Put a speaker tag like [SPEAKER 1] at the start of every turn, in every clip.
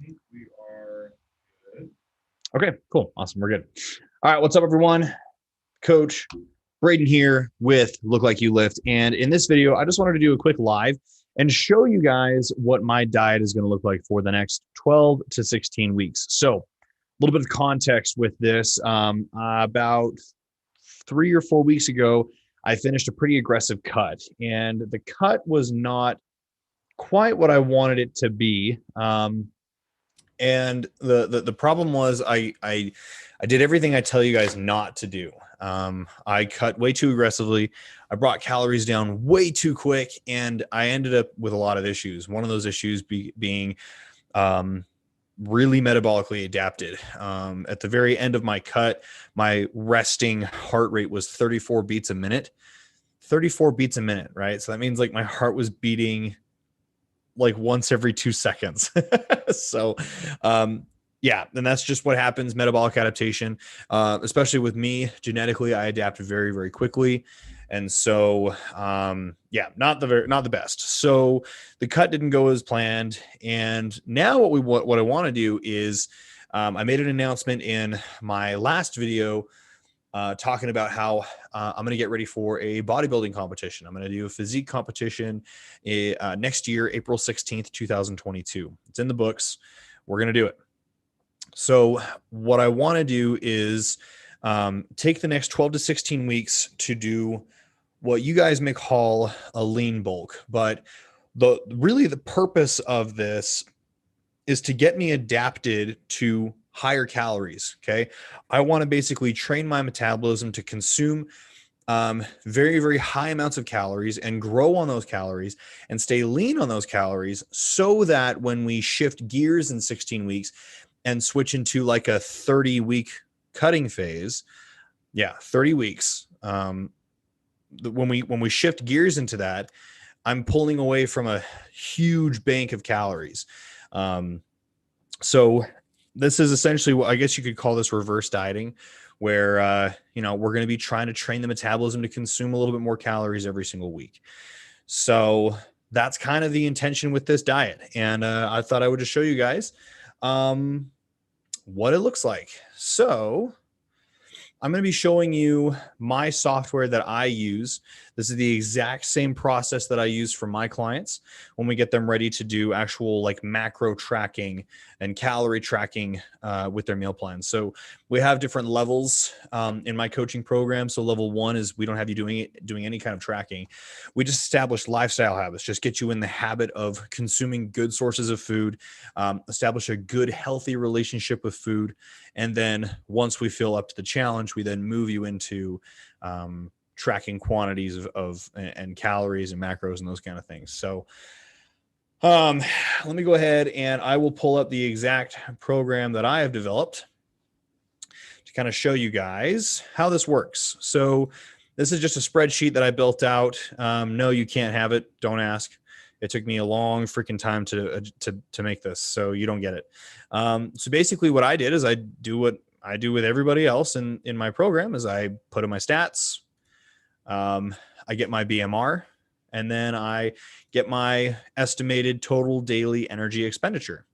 [SPEAKER 1] We are good.
[SPEAKER 2] Okay, cool. Awesome. We're good. All right. What's up, everyone? Coach Braydon here with Look Like You Lift. And in this video, I just wanted to do a quick live and show you guys what my diet is going to look like for the next 12 to 16 weeks. So, a little bit of context with this. About 3 or 4 weeks ago, I finished a pretty aggressive cut, and the cut was not quite what I wanted it to be. And the problem was I did everything I tell you guys not to do. I cut way too aggressively. I brought calories down way too quick, and I ended up with a lot of issues. One of those issues being really metabolically adapted. At the very end of my cut, my resting heart rate was 34 beats a minute. 34 beats a minute, right? So that means like my heart was beating like once every 2 seconds. So, yeah, and that's just what happens. Metabolic adaptation, especially with me genetically, I adapt very, very quickly. And so, yeah, not the best. So the cut didn't go as planned. And now what I want to do is, I made an announcement in my last video, talking about how I'm going to get ready for a bodybuilding competition. I'm going to do a physique competition next year, April 16th, 2022. It's in the books. We're going to do it. So what I want to do is take the next 12 to 16 weeks to do what you guys may call a lean bulk. But the purpose of this is to get me adapted to higher calories. Okay. I want to basically train my metabolism to consume very, very high amounts of calories and grow on those calories and stay lean on those calories so that when we shift gears in 16 weeks and switch into like a 30-week cutting phase, 30 weeks. When we shift gears into that, I'm pulling away from a huge bank of calories. So this is essentially what I guess you could call this reverse dieting, where, we're going to be trying to train the metabolism to consume a little bit more calories every single week. So that's kind of the intention with this diet. And I thought I would just show you guys what it looks like. So I'm going to be showing you my software that I use. This is the exact same process that I use for my clients when we get them ready to do actual like macro tracking and calorie tracking with their meal plans. So we have different levels in my coaching program. So level 1 is we don't have you doing any kind of tracking. We just establish lifestyle habits, just get you in the habit of consuming good sources of food, establish a good, healthy relationship with food. And then once we feel up to the challenge, we then move you into tracking quantities of and calories and macros and those kind of things. So let me go ahead and I will pull up the exact program that I have developed to kind of show you guys how this works. So this is just a spreadsheet that I built out. No, you can't have it. Don't ask. It took me a long freaking time to make this, so you don't get it. So basically what I did is I do what I do with everybody else in my program is I put in my stats. I get my BMR, and then I get my estimated total daily energy expenditure.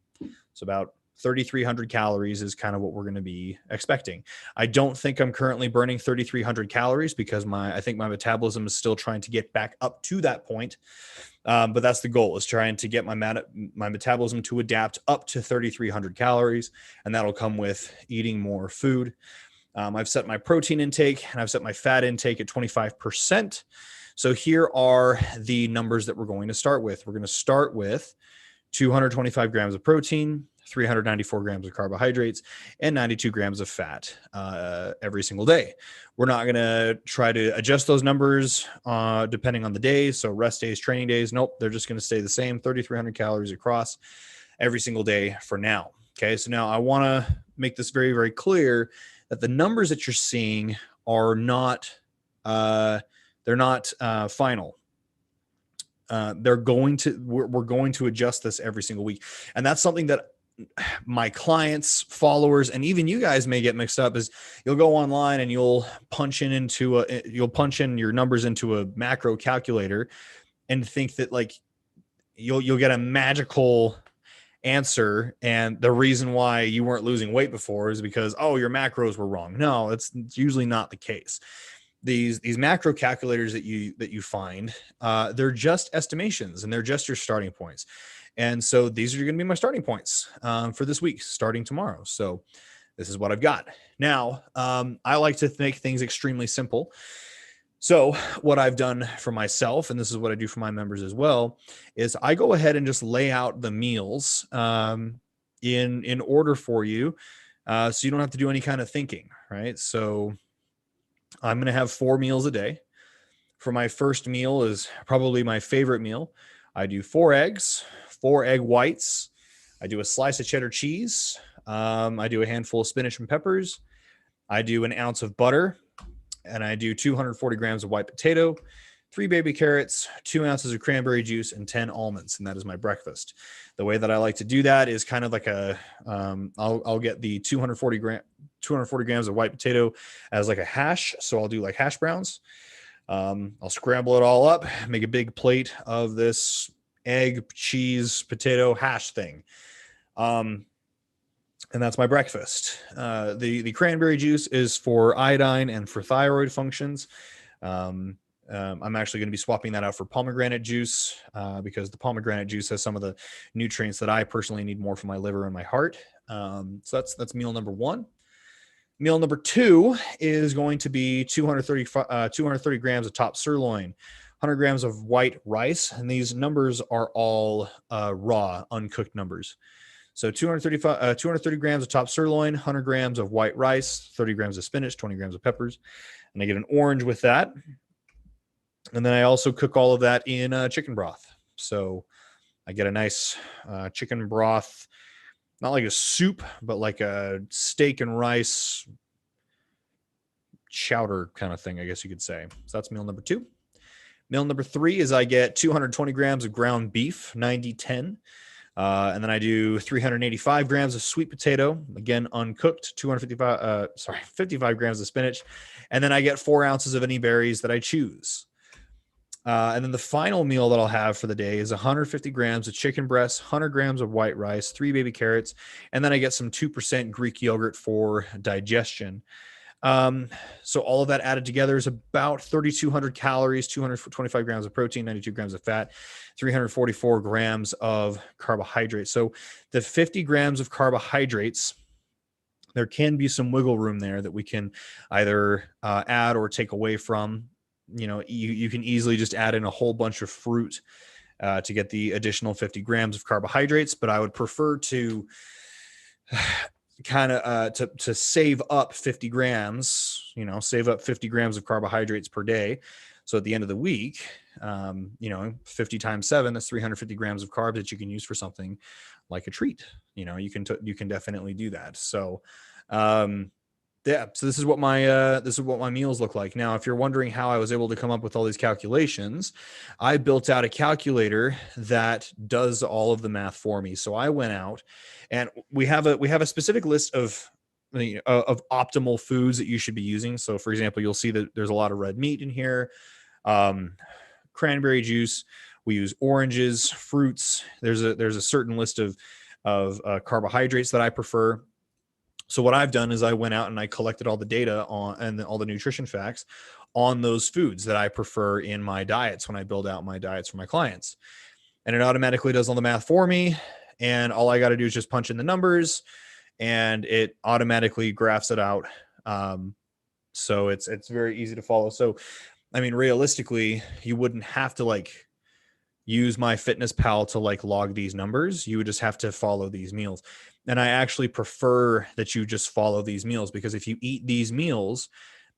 [SPEAKER 2] So about 3,300 calories is kind of what we're going to be expecting. I don't think I'm currently burning 3,300 calories because I think my metabolism is still trying to get back up to that point. But that's the goal, is trying to get my metabolism to adapt up to 3,300 calories. And that'll come with eating more food. I've set my protein intake and I've set my fat intake at 25%. So here are the numbers that we're going to start with. We're going to start with 225 grams of protein, 394 grams of carbohydrates, and 92 grams of fat every single day. We're not going to try to adjust those numbers depending on the day. So rest days, training days, nope, they're just going to stay the same, 3,300 calories across every single day for now. Okay, so now I want to make this very, very clear that the numbers that you're seeing are not, they're not final. We're going to adjust this every single week. And that's something that my clients, followers, and even you guys may get mixed up. Is you'll go online and you'll punch in your numbers into a macro calculator and think that like you'll get a magical answer. And the reason why you weren't losing weight before is because, oh, your macros were wrong. No, it's usually not the case. These macro calculators that you find, they're just estimations and they're just your starting points. And so these are going to be my starting points for this week, starting tomorrow. So this is what I've got. Now, I like to make things extremely simple. So what I've done for myself, and this is what I do for my members as well, is I go ahead and just lay out the meals in order for you, so you don't have to do any kind of thinking, right? So I'm going to have 4 meals a day. For my first meal is probably my favorite meal. I do 4 eggs, 4 egg whites. I do a slice of cheddar cheese. I do a handful of spinach and peppers. I do an ounce of butter, and I do 240 grams of white potato, 3 baby carrots, 2 ounces of cranberry juice, and 10 almonds. And that is my breakfast. The way that I like to do that is kind of like I'll get the 240 grams of white potato as like a hash. So I'll do like hash browns. I'll scramble it all up, make a big plate of this egg, cheese, potato hash thing. And that's my breakfast. The cranberry juice is for iodine and for thyroid functions. I'm actually going to be swapping that out for pomegranate juice because the pomegranate juice has some of the nutrients that I personally need more for my liver and my heart. So that's meal number 1. Meal number 2 is going to be 230 grams of top sirloin, 100 grams of white rice, and these numbers are all raw, uncooked numbers. So 230 grams of top sirloin, 100 grams of white rice, 30 grams of spinach, 20 grams of peppers, and I get an orange with that. And then I also cook all of that in chicken broth. So I get a nice chicken broth, not like a soup, but like a steak and rice chowder kind of thing, I guess you could say. So that's meal number 2. Meal number 3 is I get 220 grams of ground beef, 90-10. And then I do 385 grams of sweet potato, again, uncooked, 55 grams of spinach. And then I get 4 ounces of any berries that I choose. And then the final meal that I'll have for the day is 150 grams of chicken breasts, 100 grams of white rice, 3 baby carrots, and then I get some 2% Greek yogurt for digestion. So all of that added together is about 3,200 calories, 225 grams of protein, 92 grams of fat, 344 grams of carbohydrates. So the 50 grams of carbohydrates, there can be some wiggle room there that we can either add or take away from. You know, you can easily just add in a whole bunch of fruit to get the additional 50 grams of carbohydrates, but I would prefer to kind of to save up 50 grams, save up 50 grams of carbohydrates per day. So at the end of the week, 50 times 7, that's 350 grams of carbs that you can use for something like a treat. You can definitely do that. So, yeah, so this is what my meals look like. Now, if you're wondering how I was able to come up with all these calculations, I built out a calculator that does all of the math for me. So I went out and we have a specific list of optimal foods that you should be using. So for example, you'll see that there's a lot of red meat in here. Cranberry juice, we use oranges, fruits. There's a certain list of carbohydrates that I prefer. So what I've done is I went out and I collected all the data on and all the nutrition facts on those foods that I prefer in my diets when I build out my diets for my clients. And it automatically does all the math for me. And all I got to do is just punch in the numbers and it automatically graphs it out. So it's very easy to follow. So, I mean, realistically, you wouldn't have to use MyFitnessPal to log these numbers. You would just have to follow these meals. And I actually prefer that you just follow these meals because if you eat these meals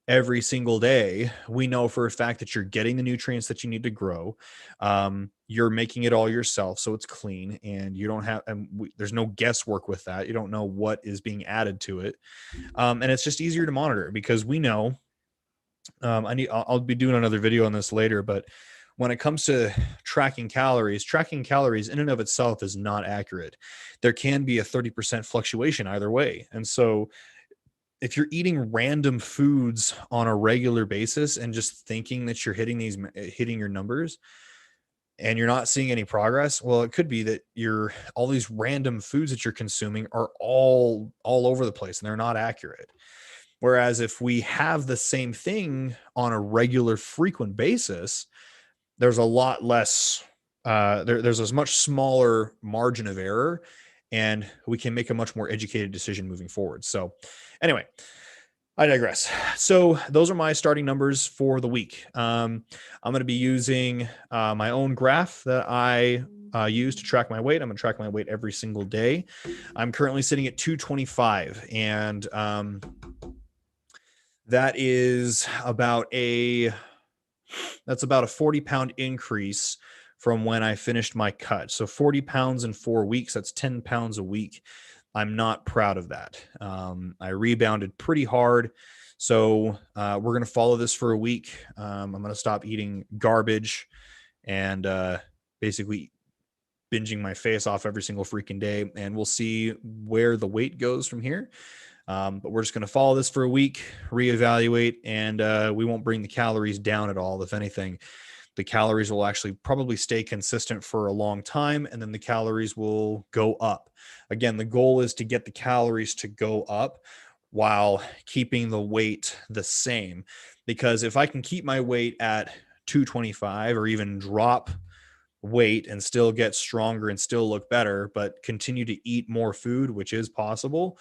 [SPEAKER 2] every single day, we know for a fact that you're getting the nutrients that you need to grow. You're making it all yourself. So it's clean and you don't have, there's no guesswork with that. You don't know what is being added to it. And it's just easier to monitor because we know, I'll be doing another video on this later, but when it comes to tracking calories in and of itself is not accurate. There can be a 30% fluctuation either way. And so if you're eating random foods on a regular basis and just thinking that you're hitting your numbers, and you're not seeing any progress, well, it could be that all these random foods that you're consuming are all over the place and they're not accurate. Whereas if we have the same thing on a regular, frequent basis, there's a lot less, there's a much smaller margin of error, and we can make a much more educated decision moving forward. So anyway, I digress. So those are my starting numbers for the week. I'm going to be using my own graph that I use to track my weight. I'm going to track my weight every single day. I'm currently sitting at 225, and that is about a 40-pound increase from when I finished my cut. So 40 pounds in 4 weeks, that's 10 pounds a week. I'm not proud of that. I rebounded pretty hard. So we're going to follow this for a week. I'm going to stop eating garbage and basically binging my face off every single freaking day. And we'll see where the weight goes from here. But we're just going to follow this for a week, reevaluate, and we won't bring the calories down at all. If anything, the calories will actually probably stay consistent for a long time, and then the calories will go up. Again, the goal is to get the calories to go up while keeping the weight the same. Because if I can keep my weight at 225 or even drop weight and still get stronger and still look better, but continue to eat more food, which is possible,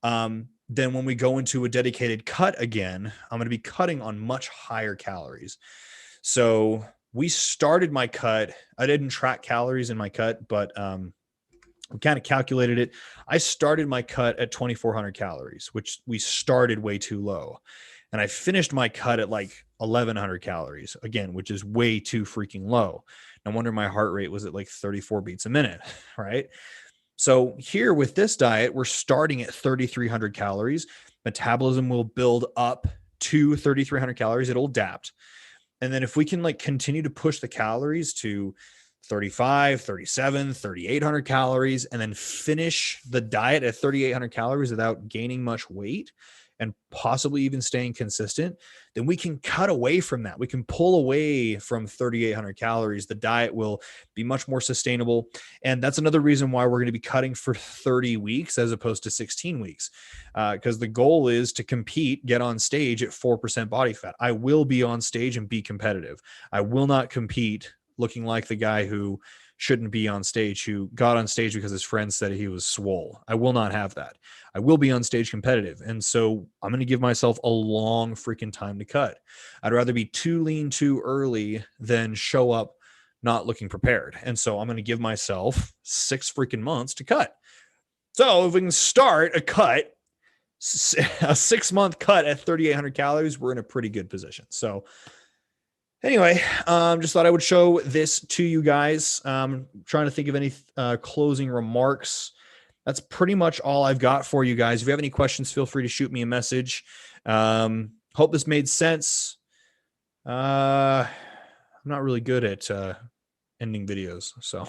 [SPEAKER 2] then when we go into a dedicated cut again, I'm going to be cutting on much higher calories. So we started my cut. I didn't track calories in my cut, but we kind of calculated it. I started my cut at 2,400 calories, which we started way too low. And I finished my cut at like 1,100 calories, again, which is way too freaking low. No wonder my heart rate was at like 34 beats a minute, right? So here with this diet, we're starting at 3,300 calories. Metabolism will build up to 3,300 calories. It'll adapt. And then if we can like continue to push the calories to 35, 37, 3,800 calories, and then finish the diet at 3,800 calories without gaining much weight and possibly even staying consistent, then we can cut away from that. We can pull away from 3,800 calories. The diet will be much more sustainable. And that's another reason why we're going to be cutting for 30 weeks as opposed to 16 weeks. Because the goal is to compete, get on stage at 4% body fat. I will be on stage and be competitive. I will not compete looking like the guy who shouldn't be on stage, who got on stage because his friends said he was swole. I will not have that. I will be on stage competitive. And so I'm going to give myself a long freaking time to cut. I'd rather be too lean too early than show up not looking prepared. And so I'm going to give myself 6 freaking months to cut. So if we can start a 6-month cut at 3,800 calories, we're in a pretty good position. So anyway, just thought I would show this to you guys. Trying to think of any closing remarks. That's pretty much all I've got for you guys. If you have any questions, feel free to shoot me a message. Hope this made sense. I'm not really good at ending videos, so